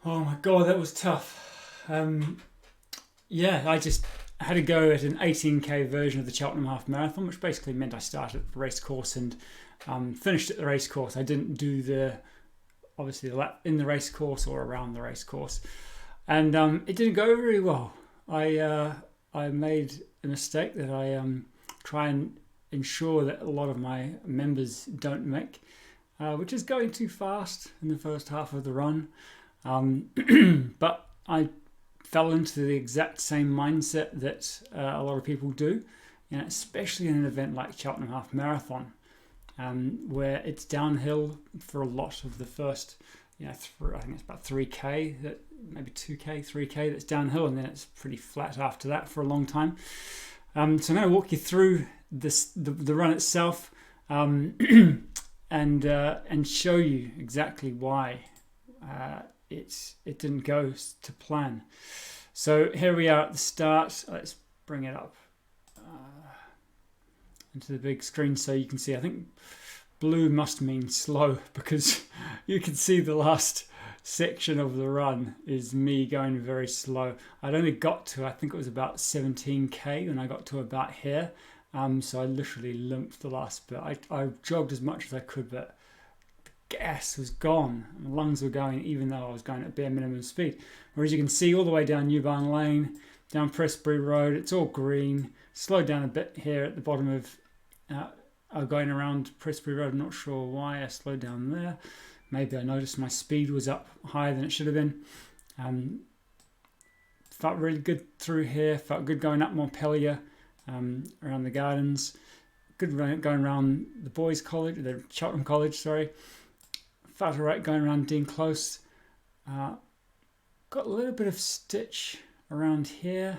Oh my God, that was tough. Yeah, I just had to go at an 18k version of the Cheltenham Half Marathon, which basically meant I started at the race course and finished at the race course. I didn't do obviously the lap in the race course or around the race course, and it didn't go very well. I made a mistake that I try and ensure that a lot of my members don't make, which is going too fast in the first half of the run. But I fell into the exact same mindset that a lot of people do, especially in an event like Cheltenham Half Marathon, where it's downhill for a lot of the first, I think it's about 3k, that maybe 2k, 3k that's downhill, and then it's pretty flat after that for a long time. So I'm going to walk you through the run itself, and show you exactly why it didn't go to plan. So here we are at the start. Let's bring it up into the big screen so you can see. I think blue must mean slow because you can see the last section of the run is me going very slow. I'd only got to, I think it was about 17k when I got to about here. So I literally limped the last bit. I jogged as much as I could, but gas was gone. My lungs were going even though I was going at bare minimum speed. Whereas you can see all the way down New Barn Lane, down Prestbury Road, it's all green. Slowed down a bit here at the bottom of going around Prestbury Road. I'm not sure why I slowed down there. Maybe I noticed my speed was up higher than it should have been. Felt really good through here. Felt good going up Montpellier, around the gardens. Good going around the boys' college, the Cheltenham College, sorry. Felt alright going around Dean Close. Got a little bit of stitch around here.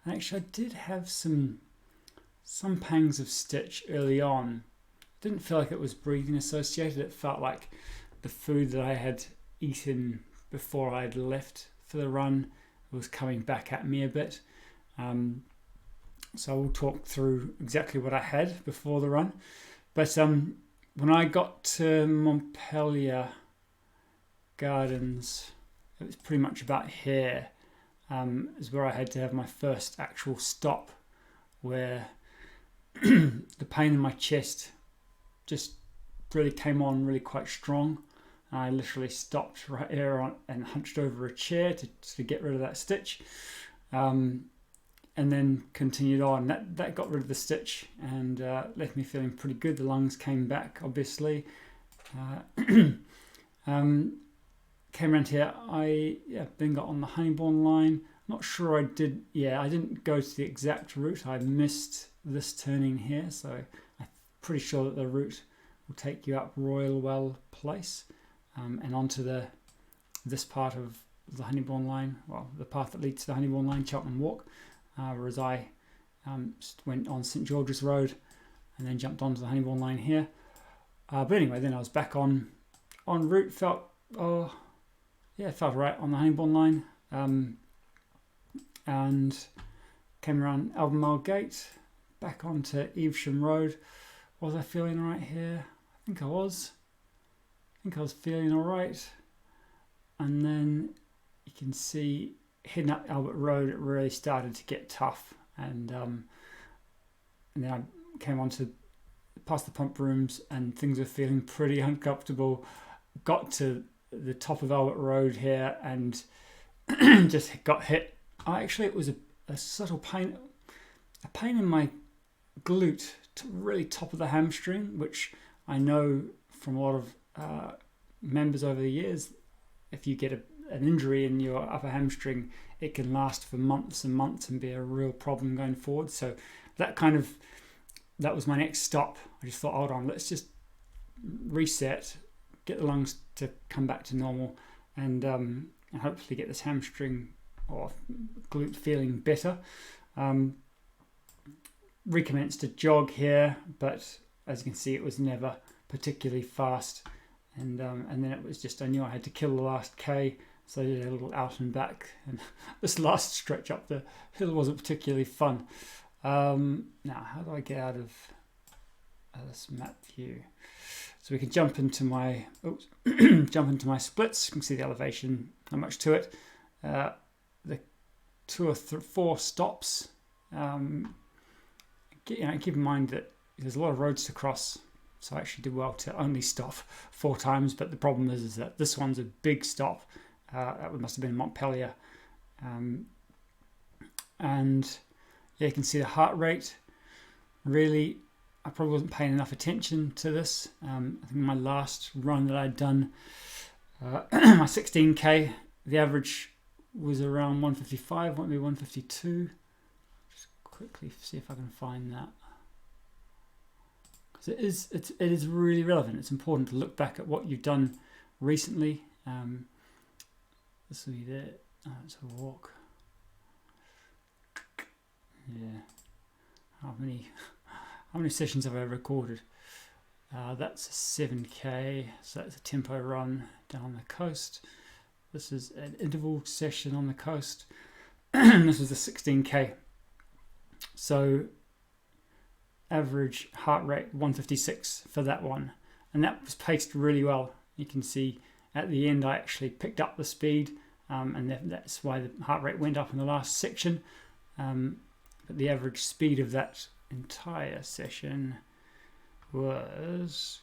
And actually, I did have some pangs of stitch early on. Didn't feel like it was breathing associated. It felt like the food that I had eaten before I had left for the run was coming back at me a bit. So I will talk through exactly what I had before the run. But when I got to Montpellier Gardens, it was pretty much about here, is where I had to have my first actual stop, where the pain in my chest just really came on really quite strong. I literally stopped right here and hunched over a chair to get rid of that stitch, and then continued on. That got rid of the stitch and left me feeling pretty good. The lungs came back, obviously. Came around here. I then got on the Honeybourne line. Not sure I did. I didn't go to the exact route. I missed this turning here, so I'm pretty sure that the route will take you up Royal Well Place, and onto this part of the Honeybourne line. Well, the path that leads to the Honeybourne line, Cheltenham Walk. Whereas I went on St George's Road and then jumped onto the Honeybourne line here. But anyway, then I was back on route. Felt right on the Honeybourne line, and came around Albemarle Gate, back onto Evesham Road. Was I feeling all right here? I think I was feeling all right. And then you can see heading up Albert Road, it really started to get tough, and then I came on to past the pump rooms, and things were feeling pretty uncomfortable. Got to the top of Albert Road here, and just got hit. It was a subtle pain, in my glute, really top of the hamstring, which I know from a lot of members over the years. If you get an injury in your upper hamstring, it can last for months and months and be a real problem going forward. So that was my next stop. I just thought, hold on, let's just reset, get the lungs to come back to normal, and hopefully get this hamstring or glute feeling better. Recommenced to jog here, but as you can see, it was never particularly fast. And then it was just, I knew I had to kill the last K, so I did a little out and back. And this last stretch up the hill wasn't particularly fun. Now, how do I get out of this map view? So we can jump into my splits. You can see the elevation, not much to it. The 2 or 4 stops. Keep in mind that there's a lot of roads to cross, so I actually did well to only stop 4 times. But the problem is that this one's a big stop. That must have been Montpellier, and yeah, you can see the heart rate. Really, I probably wasn't paying enough attention to this. I think my last run that I'd done, my 16k, the average was around 155, might be 152. Just quickly see if I can find that, because it is really relevant. It's important to look back at what you've done recently. This will be there. Oh, it's a walk. Yeah. How many sessions have I recorded? That's a 7k, so that's a tempo run down the coast. This is an interval session on the coast. This was a 16k. So average heart rate 156 for that one, and that was paced really well. You can see at the end I actually picked up the speed, and that's why the heart rate went up in the last section. But the average speed of that entire session was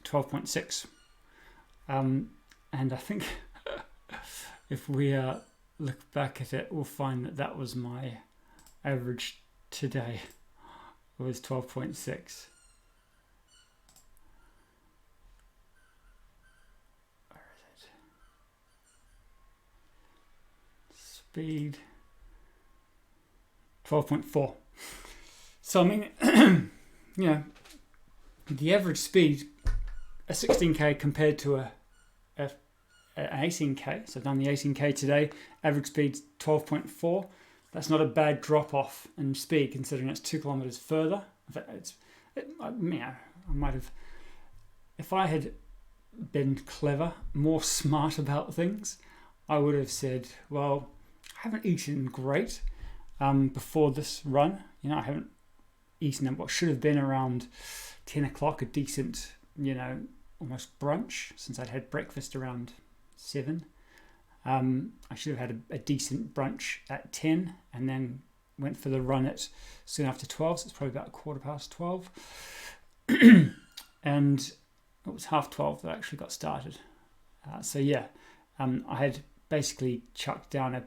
12.6. And I think if we look back at it, we'll find that that was my average today. It was 12.6. Speed 12.4. So I mean, the average speed, a 16k compared to an 18k. So I've done the 18k today. Average speed 12.4. That's not a bad drop off in speed, considering it's 2 kilometers further. In fact, I might have, if I had been clever, more smart about things, I would have said, well, I haven't eaten great before this run. I haven't eaten at what should have been around 10 o'clock, a decent, almost brunch, since I'd had breakfast around 7. I should have had a decent brunch at 10, and then went for the run at soon after 12, so it's probably about 12:15. And it was 12:30 that I actually got started. I had basically chucked down a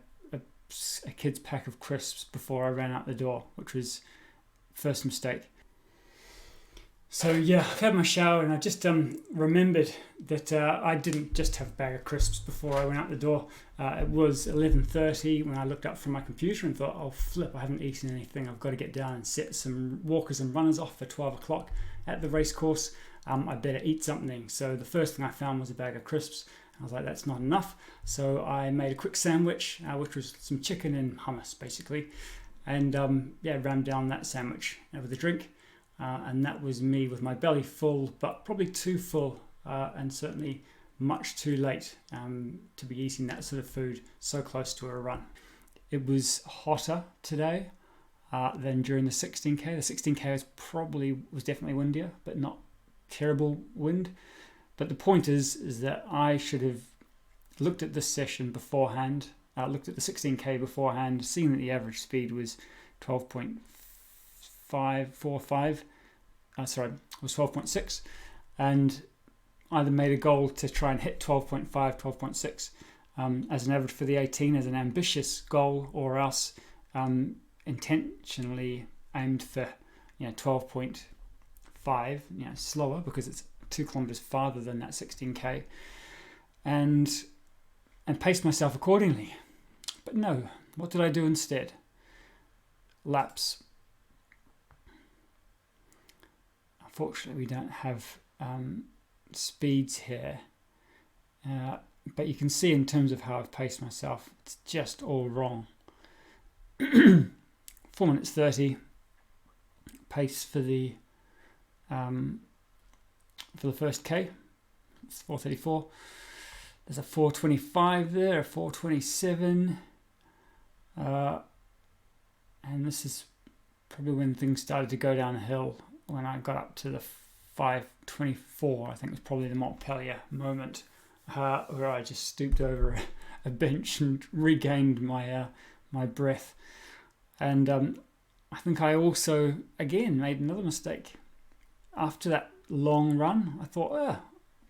kid's pack of crisps before I ran out the door, which was first mistake. So yeah, I've had my shower, and I just remembered that I didn't just have a bag of crisps before I went out the door. It was 11:30 when I looked up from my computer and thought, oh flip, I haven't eaten anything. I've got to get down and set some walkers and runners off for 12 o'clock at the race course. I better eat something. So the first thing I found was a bag of crisps. I was like, that's not enough. So I made a quick sandwich, which was some chicken and hummus, basically. And rammed down that sandwich with a drink. And that was me with my belly full, but probably too full, and certainly much too late to be eating that sort of food so close to a run. It was hotter today than during the 16K. The 16K was definitely windier, but not terrible wind. But the point is that I should have looked at this session beforehand, looked at the 16K beforehand, seen that the average speed was 12.545. Was 12.6, and either made a goal to try and hit 12.5, 12.6 as an average for the 18 as an ambitious goal, or else intentionally aimed for 12.5, slower, because it's 2 kilometers farther than that 16k, and paced myself accordingly. But no, what did I do instead? Laps. Unfortunately, we don't have speeds here, but you can see in terms of how I've paced myself, it's just all wrong. 4 minutes 30 pace for the first K. It's 4:34. There's a 4:25 there, a 4:27, and this is probably when things started to go downhill. When I got up to the 5:24, I think was probably the Montpellier moment, where I just stooped over a bench and regained my breath. And I think I also, again, made another mistake. After that long run, I thought,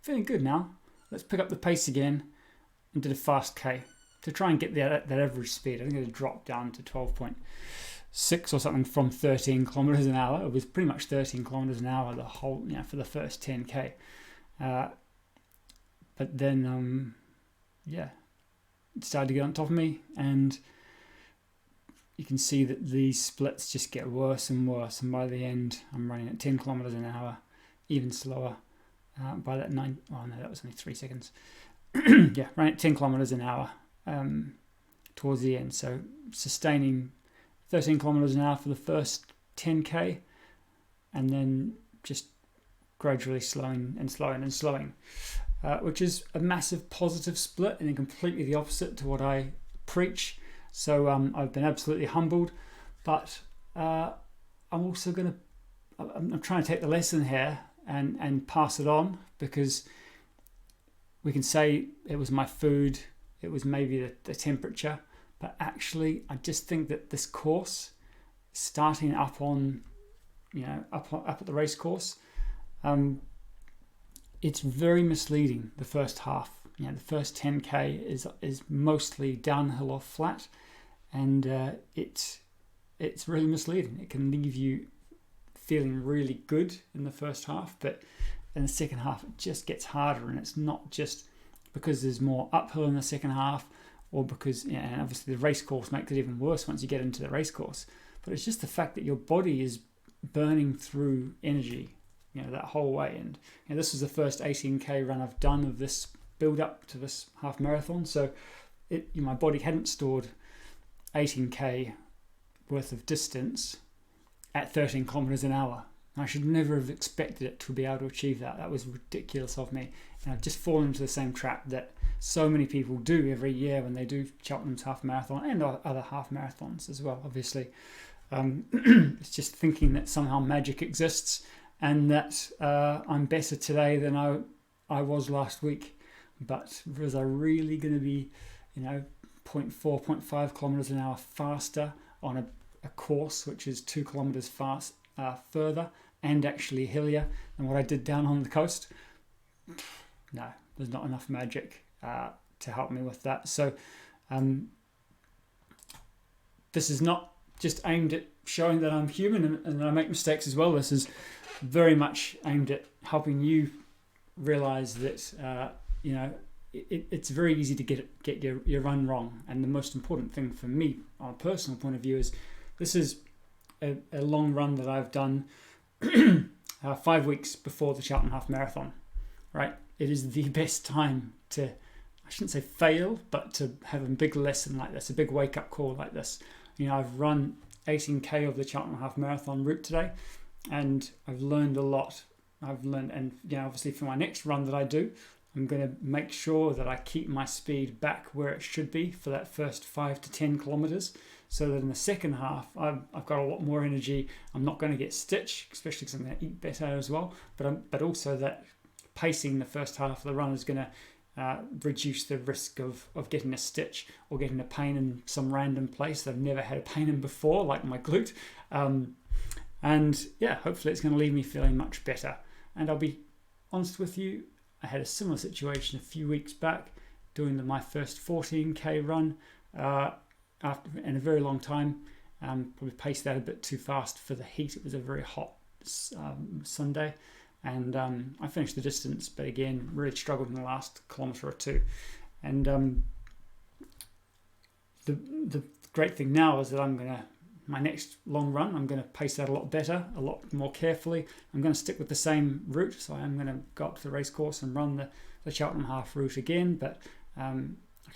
feeling good now. Let's pick up the pace again, and did a fast K to try and get that average speed. I think it had dropped down to 12.6 or something from 13 kilometers an hour. It was pretty much 13 kilometers an hour for the first 10K. But then, it started to get on top of me, and you can see that these splits just get worse and worse. And by the end, I'm running at 10 kilometers an hour, even slower. By that that was only 3 seconds. Running at 10 kilometers an hour towards the end. So sustaining 13 kilometers an hour for the first 10K, and then just gradually slowing, which is a massive positive split and completely the opposite to what I preach. So I've been absolutely humbled, but I'm also I'm trying to take the lesson here and pass it on, because we can say it was my food, it was maybe the temperature, but actually I just think that this course, starting up on, up at the race course, it's very misleading. The first half, the first 10K is mostly downhill or flat, and it's really misleading. It can leave you feeling really good in the first half, but in the second half it just gets harder. And it's not just because there's more uphill in the second half, or because and obviously the race course makes it even worse once you get into the race course, but it's just the fact that your body is burning through energy that whole way. And this was the first 18K run I've done of this build up to this half marathon, so my body hadn't stored 18K worth of distance at 13 kilometers an hour. I should never have expected it to be able to achieve that. That was ridiculous of me. And I've just fallen into the same trap that so many people do every year when they do Cheltenham's Half Marathon and other half marathons as well, obviously. It's just thinking that somehow magic exists, and that I'm better today than I was last week. But was I really going to be, 0.4, 0.5 kilometers an hour faster on a course which is 2 kilometers further and actually hillier than what I did down on the coast? No, there's not enough magic to help me with that. So this is not just aimed at showing that I'm human and that I make mistakes as well. This is very much aimed at helping you realize that it's very easy to get your run wrong. And the most important thing for me on a personal point of view is this is a long run that I've done 5 weeks before the Cheltenham Half Marathon, right? It is the best time to, I shouldn't say fail, but to have a big lesson like this, a big wake-up call like this. I've run 18K of the Cheltenham Half Marathon route today, and I've learned a lot. And obviously for my next run that I do, I'm going to make sure that I keep my speed back where it should be for that first 5 to 10 kilometers, so that in the second half I've got a lot more energy. I'm not going to get stitched, especially because I'm going to eat better as well. But also that pacing the first half of the run is going to reduce the risk of getting a stitch or getting a pain in some random place that I've never had a pain in before, like my glute. Hopefully it's going to leave me feeling much better. And I'll be honest with you, I had a similar situation a few weeks back doing my first 14K run in a very long time. Probably paced that a bit too fast for the heat. It was a very hot Sunday, and I finished the distance, but again really struggled in the last kilometre or two. And the great thing now is that my next long run, I'm going to pace that a lot better, a lot more carefully. I'm going to stick with the same route, so I'm going to go up to the race course and run the Cheltenham Half route again, but I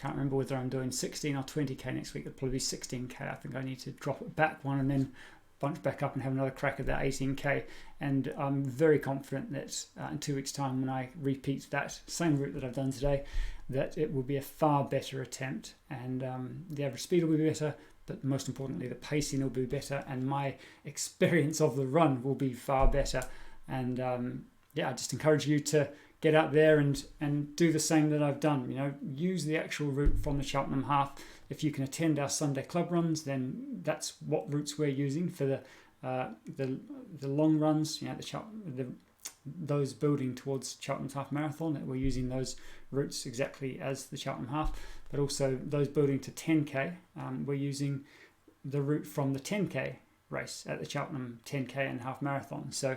can't remember whether I'm doing 16 or 20K next week. It'll probably be 16K. I think I need to drop it back one and then bunch back up and have another crack at that 18K. And I'm very confident that in 2 weeks' time, when I repeat that same route that I've done today, that it will be a far better attempt, and the average speed will be better, but most importantly, the pacing will be better, and my experience of the run will be far better. And I just encourage you to get out there and do the same that I've done. Use the actual route from the Cheltenham Half. If you can attend our Sunday club runs, then that's what routes we're using for the long runs. Those building towards Cheltenham Half Marathon, that we're using those routes exactly as the Cheltenham Half. But also those building to 10k, we're using the route from the 10k race at the Cheltenham 10k and Half Marathon. So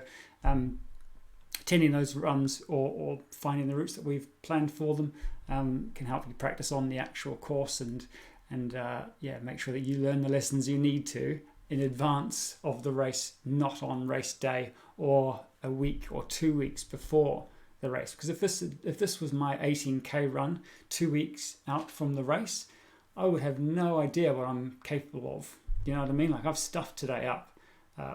attending those runs or finding the routes that we've planned for them can help you practice on the actual course and make sure that you learn the lessons you need to in advance of the race, not on race day or a week or 2 weeks before the race. Because if this was my 18k run 2 weeks out from the race, I would have no idea what I'm capable of. You know what I mean? Like, I've stuffed today up,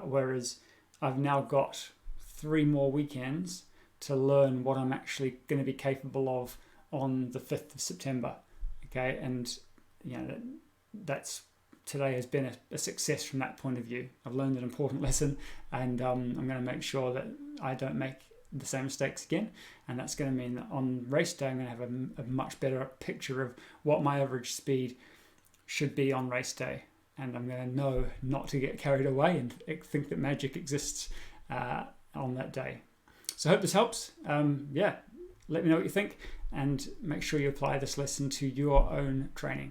whereas I've now got 3 more weekends to learn what I'm actually going to be capable of on the 5th of September. Okay, and that's today has been a success from that point of view. I've learned an important lesson, and I'm going to make sure that I don't make the same mistakes again. And that's going to mean that on race day, I'm going to have a much better picture of what my average speed should be on race day. And I'm going to know not to get carried away and think that magic exists on that day. So I hope this helps. Let me know what you think, and make sure you apply this lesson to your own training.